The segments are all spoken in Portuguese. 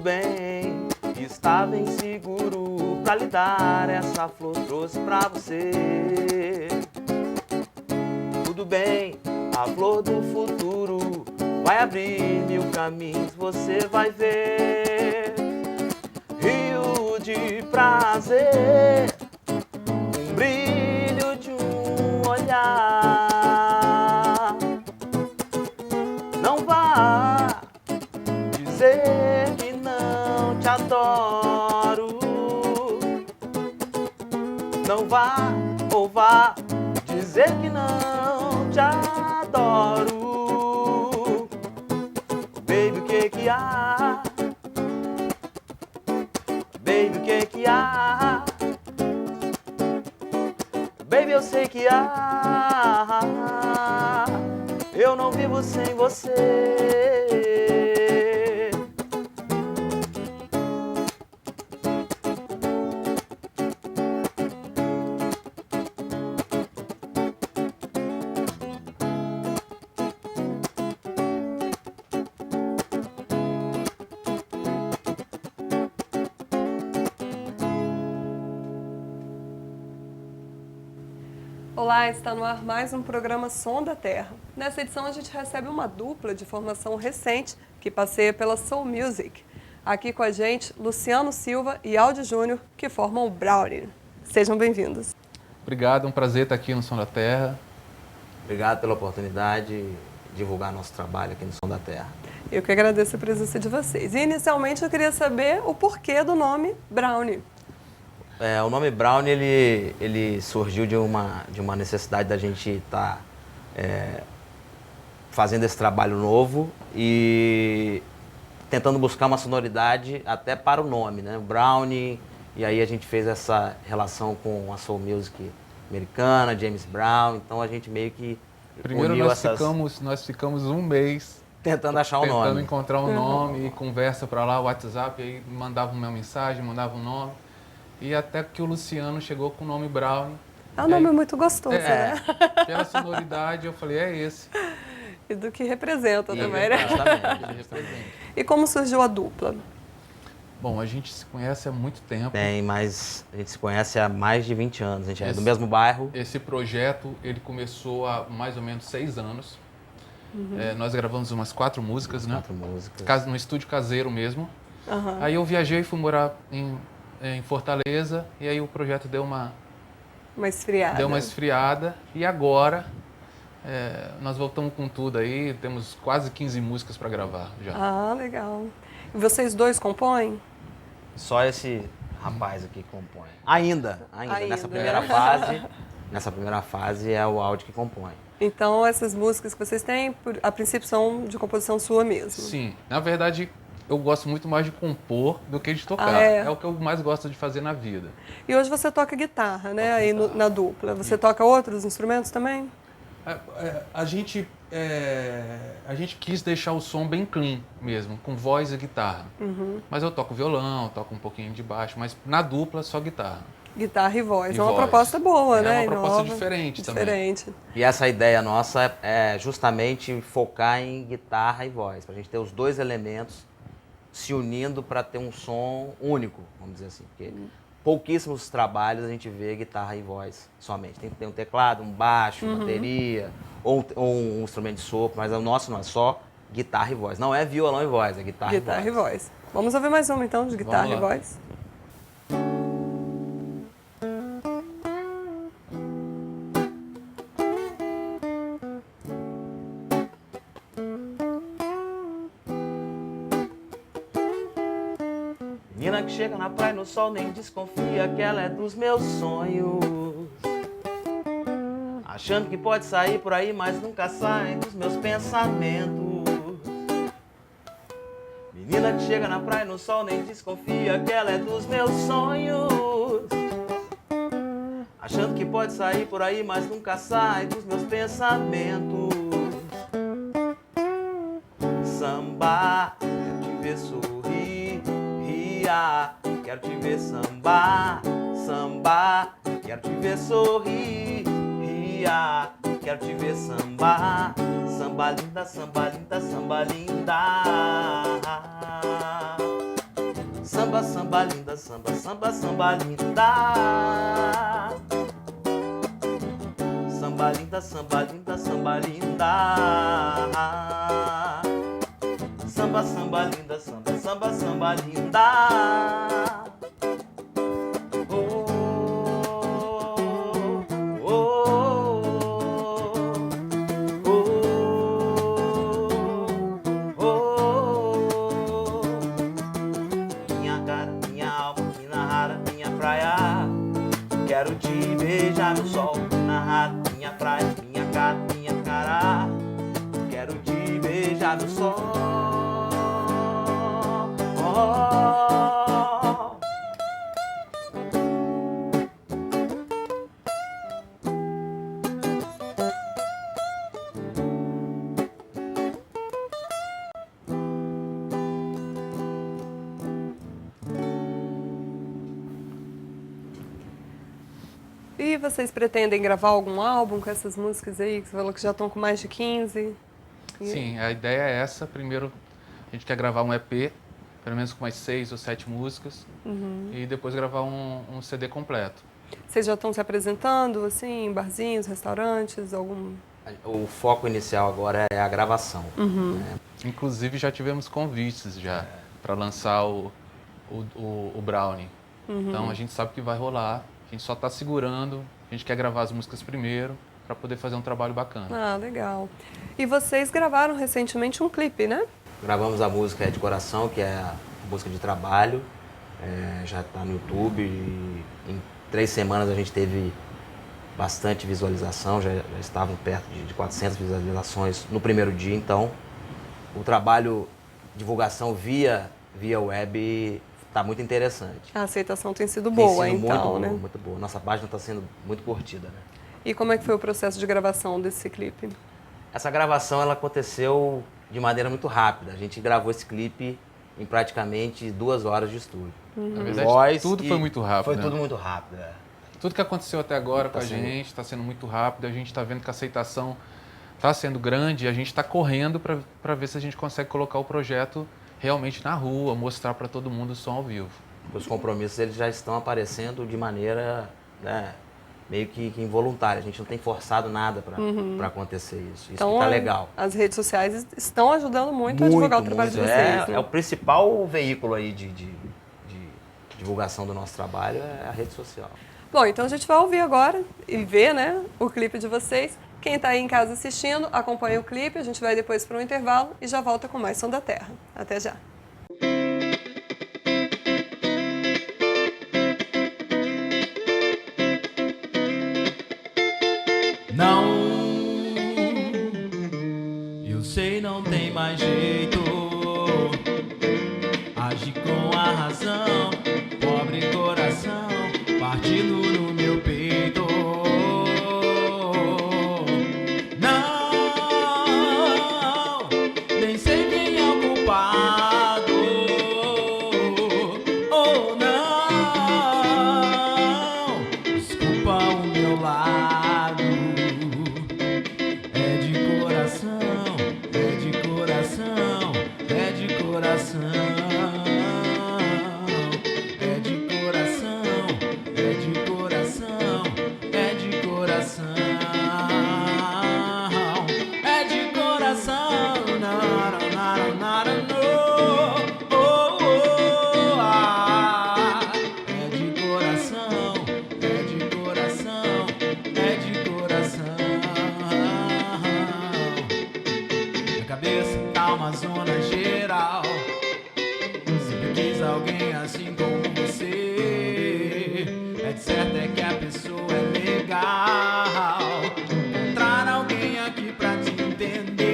bem, está bem seguro pra lhe dar essa flor, trouxe pra você. Tudo bem, a flor do futuro vai abrir mil caminhos, você vai ver. Rio de prazer, um brilho de um olhar. Não vá dizer que não te adoro. Não vá ou vá dizer que não te adoro. Baby, o que que há? Baby, o que que há? Baby, eu sei que há. Eu não vivo sem você. Olá, está no ar mais um programa Som da Terra. Nessa edição a gente recebe uma dupla de formação recente que passeia pela Soul Music. Aqui com a gente, Luciano Silva e Aldi Júnior, que formam o Brownie. Sejam bem-vindos. Obrigado, é um prazer estar aqui no Som da Terra. Obrigado pela oportunidade de divulgar nosso trabalho aqui no Som da Terra. Eu que agradeço a presença de vocês. E inicialmente eu queria saber o porquê do nome Brownie. O nome Brownie, ele surgiu de uma necessidade da gente estar fazendo esse trabalho novo e tentando buscar uma sonoridade até para o nome, né? Brownie, e aí a gente fez essa relação com a Soul Music americana, James Brown, então a gente meio que Primeiro uniu nós ficamos um mês tentando achar um nome. Tentando encontrar um nome, e conversa para lá, WhatsApp, aí mandava uma mensagem, mandava um nome. E até que o Luciano chegou com o nome Brownie. É um nome muito gostoso, né? Pela sonoridade, eu falei, é esse. E do que representa também, né? Exatamente. E como surgiu a dupla? Bom, a gente se conhece há muito tempo. Mas a gente se conhece há mais de 20 anos, a gente é do mesmo bairro. Esse projeto, ele começou há mais ou menos 6 anos. Nós gravamos umas 4 músicas, né? 4 músicas. No estúdio caseiro mesmo. Aí eu viajei e fui morar em Fortaleza, e aí o projeto deu uma esfriada. Deu uma esfriada, e agora nós voltamos com tudo aí, temos quase 15 músicas para gravar já. Ah, legal. E vocês dois compõem? Só esse rapaz aqui compõe. Ainda. Nessa primeira fase é o Aldi que compõe. Então essas músicas que vocês têm, a princípio são de composição sua mesmo? Sim, na verdade eu gosto muito mais de compor do que de tocar. É o que eu mais gosto de fazer na vida. E hoje você toca guitarra, né? Aí na dupla. Você toca outros instrumentos também? A gente quis deixar o som bem clean mesmo, com voz e guitarra. Mas eu toco violão, toco um pouquinho de baixo, mas na dupla só guitarra. Guitarra e voz. É uma proposta boa, né? É uma proposta nova, diferente também. E essa ideia nossa é justamente focar em guitarra e voz, pra gente ter os dois elementos se unindo para ter um som único, vamos dizer assim. Porque pouquíssimos trabalhos a gente vê guitarra e voz somente. Tem que ter um teclado, um baixo, bateria, ou um instrumento de sopro, mas o nosso não é só guitarra e voz. Não é violão e voz, é guitarra e voz. Vamos ouvir mais uma então, de guitarra e voz. Menina que chega na praia no sol nem desconfia que ela é dos meus sonhos. Achando que pode sair por aí, mas nunca sai dos meus pensamentos. Menina que chega na praia no sol nem desconfia que ela é dos meus sonhos. Achando que pode sair por aí, mas nunca sai dos meus pensamentos. Samba, quero te ver sorrir, quero te ver sambar, sambar, quero te ver sorrir, quero te ver sambar, samba linda, samba linda, samba linda. Samba, samba linda, samba, samba, samba linda. Samba linda, samba linda, samba linda. Samba, samba linda, samba, samba, samba linda. Oh, oh, oh, oh. Minha cara, minha alma, minha rara, minha praia. Quero te beijar no sol, na rara, minha praia, minha cara. Quero te beijar no sol. E vocês pretendem gravar algum álbum com essas músicas aí, que você falou que já estão com mais de 15? Sim, a ideia é essa. Primeiro, a gente quer gravar um EP, pelo menos com umas 6 ou 7 músicas, e depois gravar um CD completo. Vocês já estão se apresentando, assim, em barzinhos, restaurantes, algum... O foco inicial agora é a gravação. Né? Inclusive, já tivemos convites já para lançar o Brownie. Então, a gente sabe que vai rolar. A gente só está segurando, a gente quer gravar as músicas primeiro para poder fazer um trabalho bacana. Ah, legal. E vocês gravaram recentemente um clipe, né? Gravamos a música É de Coração, que é a música de trabalho. Já está no YouTube. E em 3 semanas a gente teve bastante visualização, já estavam perto de 400 visualizações no primeiro dia. Então, o trabalho, divulgação via web está muito interessante. A aceitação tem sido boa, tem sido então, muito né? boa, muito boa. Nossa página está sendo muito curtida, né? E como é que foi o processo de gravação desse clipe? Essa gravação ela aconteceu de maneira muito rápida. A gente gravou esse clipe em praticamente 2 horas de estúdio. Na verdade, tudo foi muito rápido. Foi né? tudo muito rápido, Tudo que aconteceu até agora com a gente está sendo muito rápido. A gente está vendo que a aceitação está sendo grande e a gente está correndo para ver se a gente consegue colocar o projeto realmente na rua, mostrar para todo mundo o som ao vivo. Os compromissos eles já estão aparecendo de maneira, né, meio que involuntária. A gente não tem forçado nada para acontecer isso. Isso Então, que tá legal. As redes sociais estão ajudando muito a divulgar o trabalho de vocês. Né? É o principal veículo aí de divulgação do nosso trabalho, é a rede social. Bom, então a gente vai ouvir agora e ver, né, o clipe de vocês. Quem está aí em casa assistindo, acompanha o clipe, a gente vai depois para um intervalo e já volta com mais Som da Terra. Até já! Não, eu sei não tem mais jeito. Age com a razão, pobre coração, partido no meu peito. Não, nem sei quem é o culpado. Oh não, desculpa o meu lado. É de coração, é de coração, é de coração. É de coração, é de coração, é de coração. É de coração, nara, nara, nara, no. Oh, oh, ah. É de coração, é de coração, é de coração. Minha cabeça tá uma zona geral. Sempre quis alguém assim como você. É de certo é que a pessoa é legal. Encontrar alguém aqui pra te entender.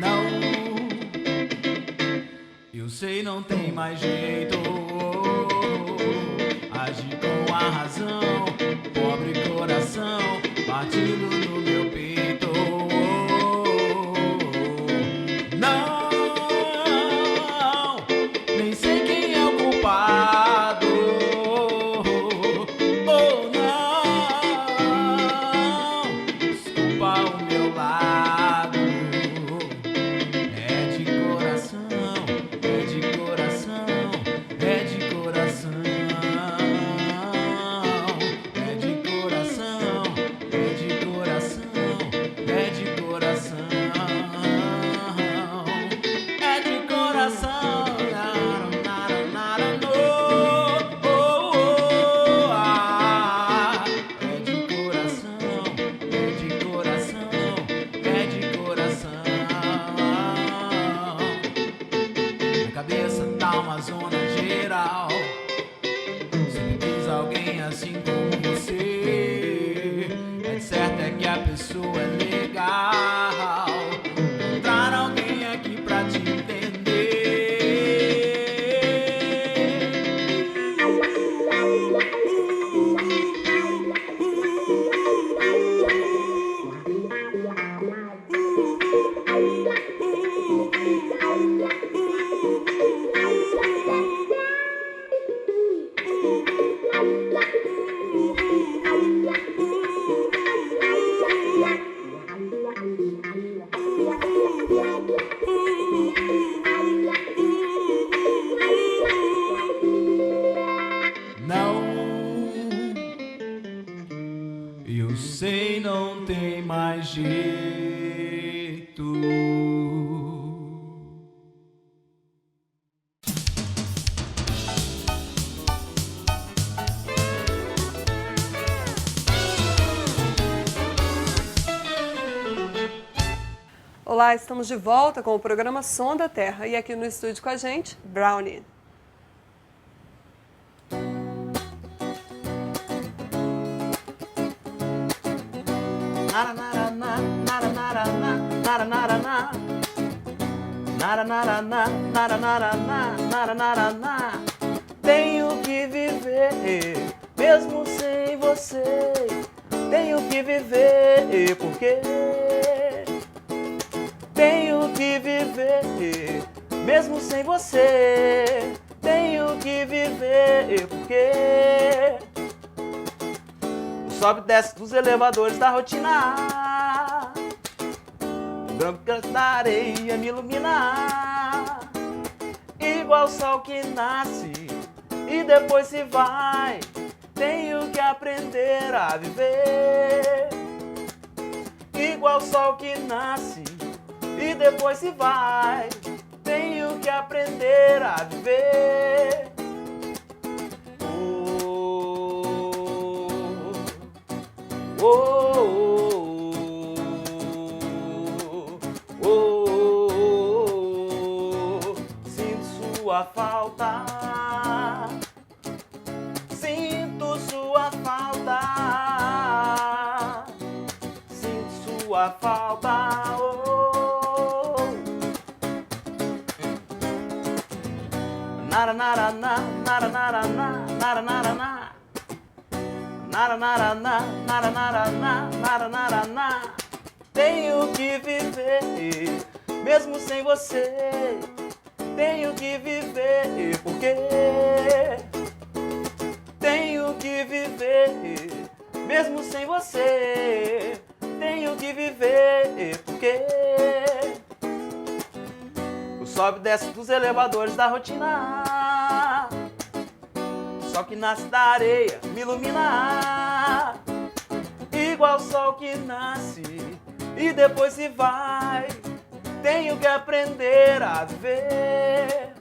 Não, eu sei não tem mais jeito. Age com a razão, pobre coração, batido no meu peito. Não, calma, zona geral. Sempre quis alguém assim como você. É certo é que a pessoa é legal. Encontrar alguém aqui pra te entender. Não, eu sei, não tem mais jeito. Olá, estamos de volta com o programa Som da Terra e aqui no estúdio com a gente, Brownie. Tenho que viver, mesmo sem você. Tenho que viver, porque tenho que viver, mesmo sem você. Tenho que viver, porque o sobe e desce dos elevadores da rotina, o branco da areia me ilumina, igual o sol que nasce e depois se vai. Tenho que aprender a viver, igual o sol que nasce e depois se vai. Tenho que aprender a viver. Oh, oh, oh, oh, oh. Sinto sua falta. Sinto sua falta. Sinto sua falta. Oh. Nara nara na, nara nara na, nara nara na. Nara nara na, nara nara na, nara nara na. Tenho que viver, mesmo sem você. Tenho que viver, porque tenho que viver, mesmo sem você. Tenho que viver, porque o sobe e desce dos elevadores da rotina, o sol que nasce da areia me ilumina, igual o sol que nasce e depois se vai. Tenho que aprender a viver,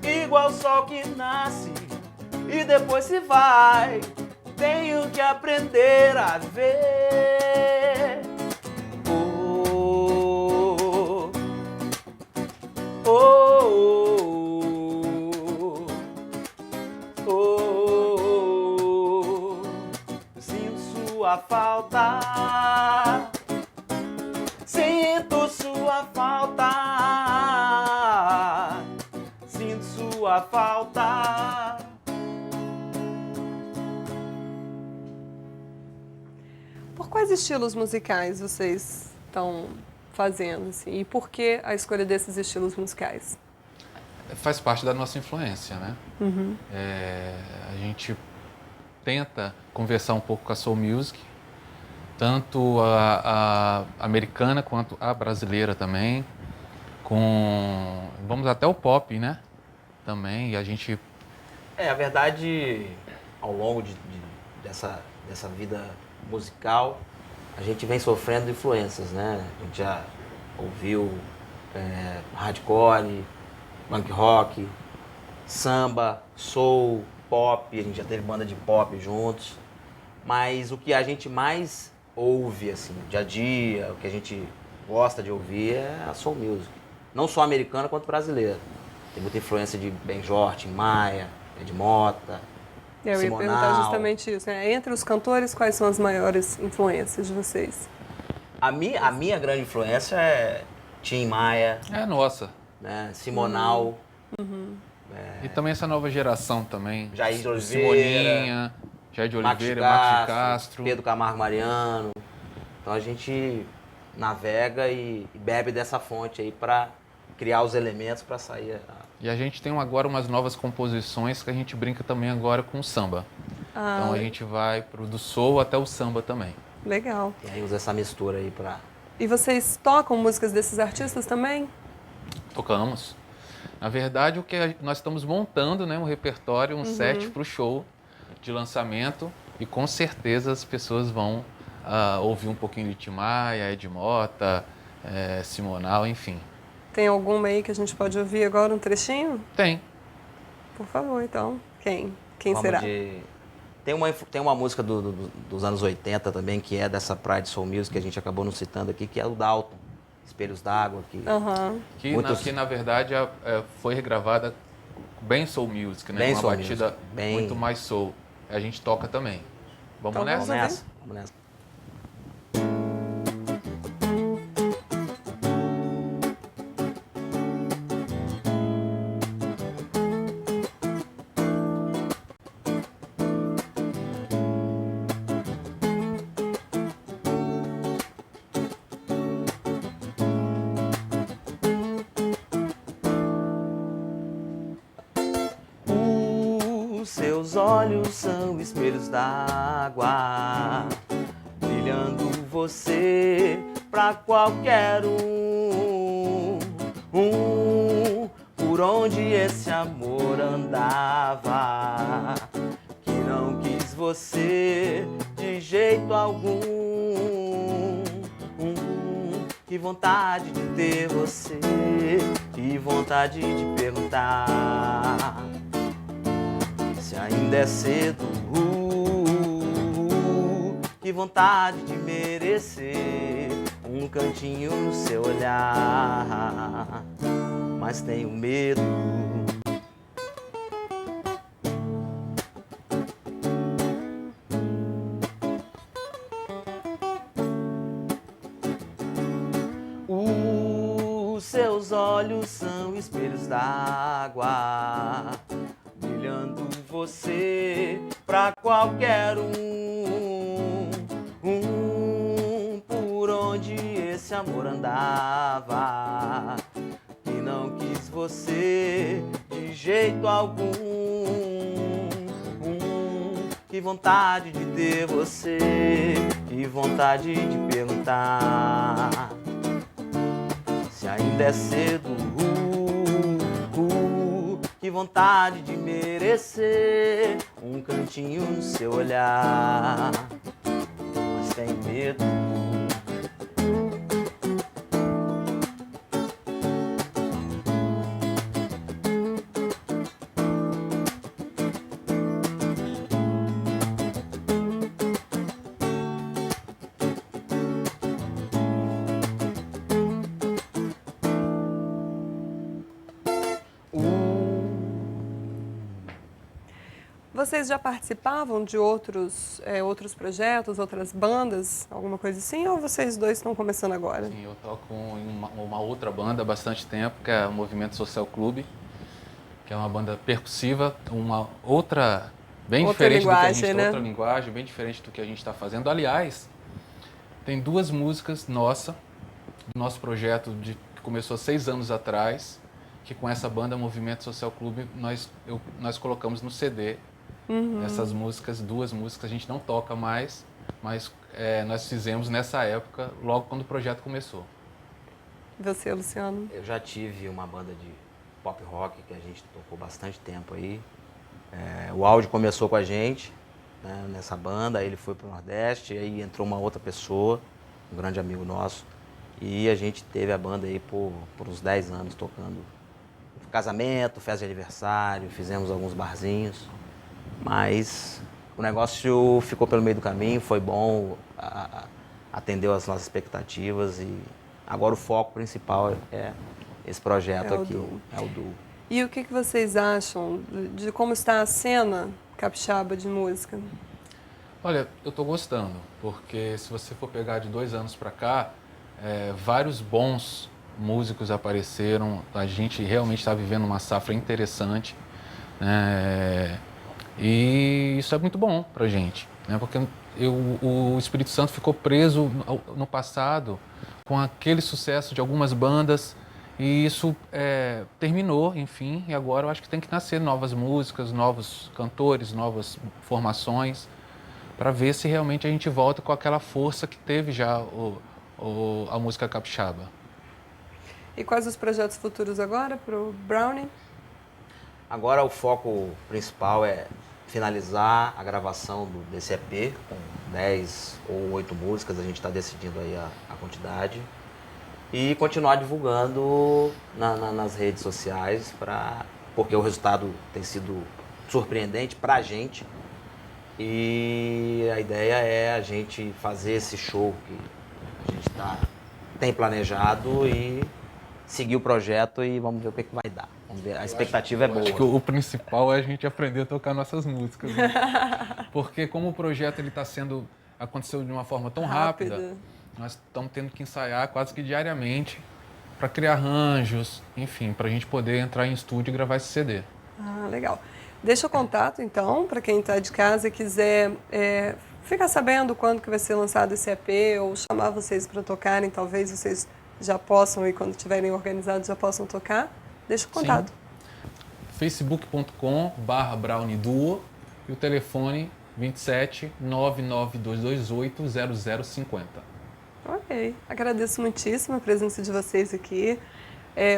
igual o sol que nasce e depois se vai. Tenho que aprender a viver. Oh, oh, oh, oh, oh. Sinto sua falta. Sinto sua falta. Sinto sua falta. Por quais estilos musicais vocês estão fazendo, assim? E por que a escolha desses estilos musicais? Faz parte da nossa influência, né? Uhum. A gente tenta conversar um pouco com a soul music, tanto a americana quanto a brasileira também, vamos até o pop, né? Também, e a gente... A verdade, ao longo dessa vida musical, a gente vem sofrendo influências, né? A gente já ouviu hardcore, punk rock, samba, soul, pop, a gente já teve banda de pop juntos, mas o que a gente mais ouve, assim, dia a dia, o que a gente gosta de ouvir é a soul music, não só americana quanto brasileira. Tem muita influência de Benjor, Tim Maia, Ed Mota, Eu ia perguntar justamente isso, né? Entre os cantores, quais são as maiores influências de vocês? A minha grande influência é Tim Maia, É nossa. né? Simonal, E também essa nova geração também. Jair de Oliveira, Simoninha, Jair de Max Oliveira, Max de Castro. Pedro Camargo Mariano. Então a gente navega e bebe dessa fonte aí para criar os elementos para sair. E a gente tem agora umas novas composições que a gente brinca também agora com o samba. Então a gente vai do soul até o samba também. Legal. E aí usa essa mistura aí para... E vocês tocam músicas desses artistas também? Tocamos. Na verdade, o que nós estamos montando, né, um repertório, um set para o show de lançamento e com certeza as pessoas vão ouvir um pouquinho de Tim Maia, Ed Mota, Simonal, enfim. Tem alguma aí que a gente pode ouvir agora, um trechinho? Tem. Por favor, então. Quem será? Tem uma música dos anos 80 também, que é dessa Pride Soul Music, que a gente acabou não citando aqui, que é o Dalton, Espelhos d'Água. Que na verdade foi regravada bem soul music, né? Bem Uma soul batida music, bem... muito mais soul. A gente toca também. Vamos Então, nessa? vamos Nessa? Vamos nessa. Seus olhos são espelhos d'água, brilhando você pra qualquer um. Por onde esse amor andava, que não quis você de jeito algum. Que vontade de ter você, que vontade de perguntar se ainda é cedo, que vontade de merecer um cantinho no seu olhar, mas tenho medo. Seus olhos são espelhos d'água, brilhando você pra qualquer um. Por onde esse amor andava, que não quis você de jeito algum. Que vontade de ter você, que vontade de perguntar se ainda é cedo. Que vontade de merecer um cantinho no seu olhar, mas tenho medo. Vocês já participavam de outros projetos, outras bandas, alguma coisa assim? Ou vocês dois estão começando agora? Sim, eu toco em uma outra banda há bastante tempo, que é o Movimento Social Clube, que é uma banda percussiva, uma outra bem diferente linguagem, né? Outra linguagem, bem diferente do que a gente está fazendo. Aliás, tem duas músicas do nosso projeto que começou 6 anos atrás, que com essa banda Movimento Social Clube nós colocamos no CD. Essas músicas, 2 músicas, a gente não toca mais, mas nós fizemos nessa época, logo quando o projeto começou. E você, Luciano? Eu já tive uma banda de pop rock que a gente tocou bastante tempo aí. O Áudio começou com a gente, né, nessa banda, aí ele foi pro Nordeste, aí entrou uma outra pessoa, um grande amigo nosso, e a gente teve a banda aí por uns 10 anos tocando casamento, festa de aniversário, fizemos alguns barzinhos. Mas o negócio ficou pelo meio do caminho, foi bom, atendeu às nossas expectativas e agora o foco principal é esse projeto aqui, é o Duo. E o que vocês acham de como está a cena capixaba de música? Olha, eu estou gostando, porque se você for pegar de 2 anos para cá, vários bons músicos apareceram, a gente realmente está vivendo uma safra interessante, e isso é muito bom para a gente, né? Porque o Espírito Santo ficou preso no passado com aquele sucesso de algumas bandas, e isso terminou, enfim, e agora eu acho que tem que nascer novas músicas, novos cantores, novas formações, para ver se realmente a gente volta com aquela força que teve já a música capixaba. E quais os projetos futuros agora para o Brownie? Agora o foco principal é finalizar a gravação desse EP com 10 ou 8 músicas, a gente está decidindo aí a quantidade, e continuar divulgando nas redes sociais, porque o resultado tem sido surpreendente para a gente. E a ideia é a gente fazer esse show que a gente tem planejado e seguir o projeto e vamos ver o que vai dar. Vamos ver. A expectativa é boa. Acho que o principal é a gente aprender a tocar nossas músicas, né? Porque como o projeto aconteceu de uma forma tão rápida, nós estamos tendo que ensaiar quase que diariamente para criar arranjos, enfim, para a gente poder entrar em estúdio e gravar esse CD. Ah, legal. Deixa o contato, então, para quem está de casa e quiser ficar sabendo quando que vai ser lançado esse EP ou chamar vocês para tocarem, talvez vocês já possam, e quando estiverem organizados, já possam tocar. Deixa o contato. facebook.com/brownieduo e o telefone 27 99228 0050. Ok. Agradeço muitíssimo a presença de vocês aqui.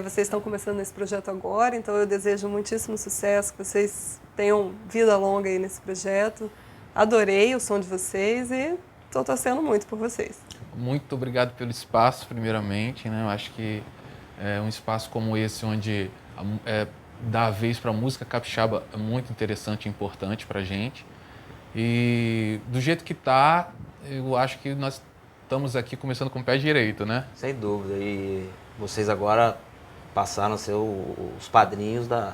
Vocês estão começando esse projeto agora, então eu desejo muitíssimo sucesso, que vocês tenham vida longa aí nesse projeto. Adorei o som de vocês e estou torcendo muito por vocês. Muito obrigado pelo espaço, primeiramente, né? Eu acho que um espaço como esse, onde dá a vez para a música capixaba, é muito interessante e importante para a gente. E do jeito que está, eu acho que nós estamos aqui começando com o pé direito, né? Sem dúvida. E vocês agora passaram a ser os padrinhos do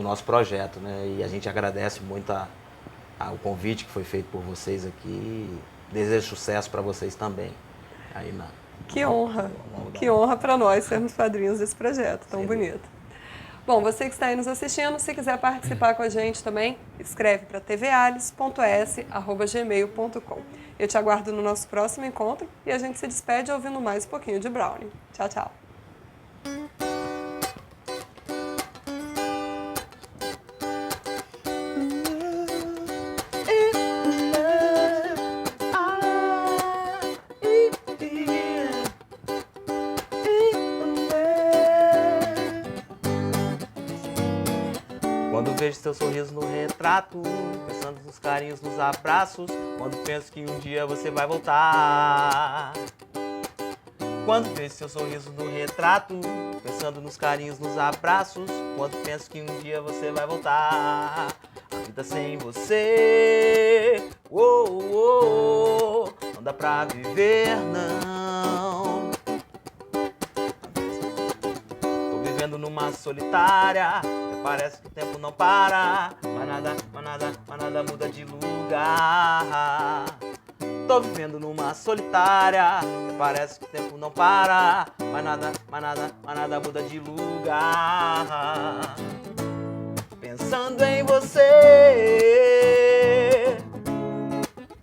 nosso projeto, né? E a gente agradece muito o convite que foi feito por vocês aqui e desejo sucesso para vocês também. Aí que honra para nós sermos padrinhos desse projeto tão bonito. Bom, você que está aí nos assistindo, se quiser participar com a gente também, escreve para tvales.s@gmail.com. Eu te aguardo no nosso próximo encontro e a gente se despede ouvindo mais um pouquinho de Brownie. Tchau, tchau. Quando vejo seu sorriso no retrato, pensando nos carinhos, nos abraços, quando penso que um dia você vai voltar. Quando vejo seu sorriso no retrato, pensando nos carinhos, nos abraços, quando penso que um dia você vai voltar. A vida sem você, não dá pra viver, não. Tô vivendo numa solitária, parece que o tempo não para, mas nada muda de lugar. Tô vivendo numa solitária, parece que o tempo não para, mas nada muda de lugar. Pensando em você,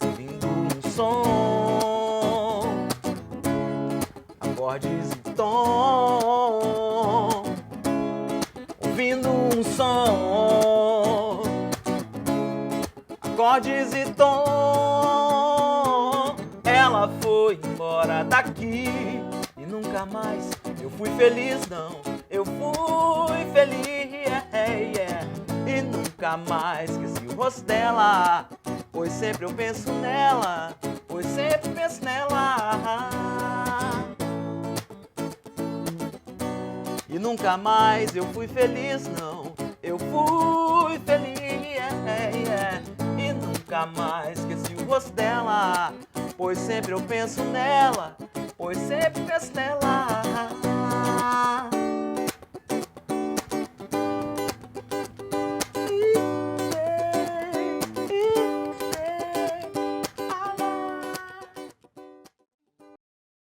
ouvindo um som, acordes e tom. Ouvindo um som, acordes e tom. Ela foi embora daqui e nunca mais eu fui feliz, não. Eu fui feliz, e nunca mais esqueci o rosto dela, pois sempre eu penso nela, pois sempre penso nela. E nunca mais eu fui feliz, não. Eu fui feliz, e nunca mais esqueci o rosto dela, pois sempre eu penso nela, pois sempre penso nela.